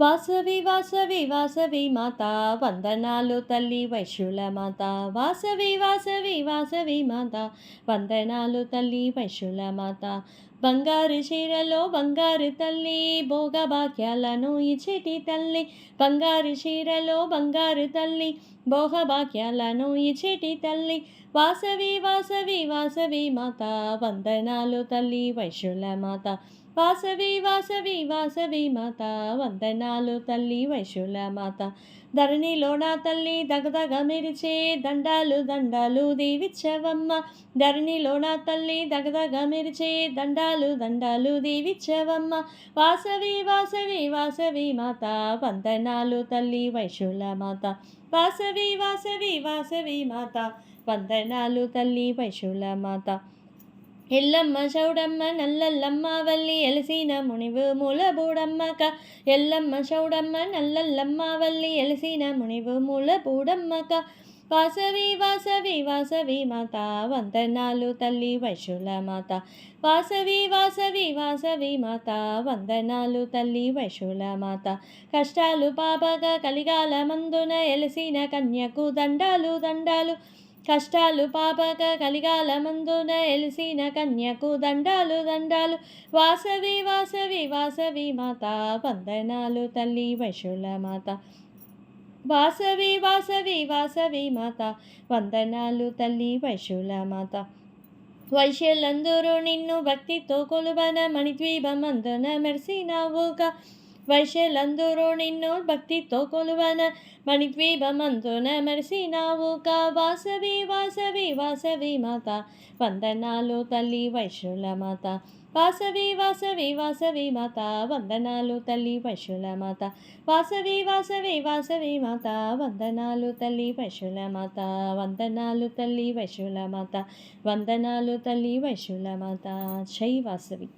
వాసవి వాసవి వాసవి మాత వందనాలు తల్లి వైశ్యుల మాత. వాసవి వాసవి వాసవి మాత వందనాలు తల్లి వైశ్యుల మాత. బంగారు చీరలో బంగారు తల్లి భోగభాగ్యాలను ఇచ్చేటి తల్లి. బంగారు చీరలో బంగారు తల్లి భోగభాగ్యాలను ఇచ్చేటి తల్లి. వాసవి వాసవి వాసవి మాత వందనాలు తల్లి వైశ్యుల మాత. వాసవి వాసవి వాసవి మాత వందనాలు తల్లి వైశ్యుల మాత. ధరణిలో నా తల్లి దగదగ మెరిచే దండాలు దండాలు దీవిచ్చవమ్మ. ధరణిలో నా తల్లి దగదగ మెరిచే దండాలు దండాలు దీవిచ్చవమ్మ. వాసవి వాసవి వాసవి మాత వందనాలు తల్లి వైశ్యుల మాత. వాసవి వాసవి వాసవి మాత వందనాలు తల్లి వైశ్యుల మాత. ఎల్లమ్మ చౌడమ్మ నల్లల్లమ్మ వల్లి ఎలసిన మునివు మూలబూడమ్మక. ఎల్లమ్మ చౌడమ్మ నల్లల్లమ్మ వల్లి ఎలసిన మునివు మూలబూడమ్మక. వాసవి వాసవి వాసవి మాత వందనాలు తల్లి వైశ్యుల మాత. వాసవి వాసవి వాసవి మాత వందనాలు తల్లి వైశ్యుల మాత. కష్టాలు పాపగా కలిగాల మందున ఎలసిన కన్యకు దండాలు దండాలు. కష్టాలు పాపక కలిగాల మందున ఎలిసిన కన్యకు దండాలు దండాలు. వాసవి వాసవి వాసవి మాత వందనాలు తల్లి వైశ్యుల మాత. వాసవి వాసవి వాసవి మాత వందనాలు తల్లి వైశ్యుల మాత. వైశ్యులందరూ నిన్ను భక్తితో కొలువన మణిద్వీపమందున మెరిసినావుగా. వైశ్యులందరూ నిన్ను భక్తితో కొలువన మణిద్వీపమందున మెరిసినావుగా. వాసవి వాసవి వాసవి మాత వందనాలు తల్లి వైశ్యుల మాత. వాసవి వాసవి వాసవి మాత వందనాలు తల్లి వైశ్యుల మాత. వాసవి వాసవి వాసవి మాత వందనాలు తల్లి వైశ్యుల మాత. వందనాలు తల్లి వైశ్యుల మాత. వందనాలు తల్లి వైశ్యుల మాత. జై వాసవి.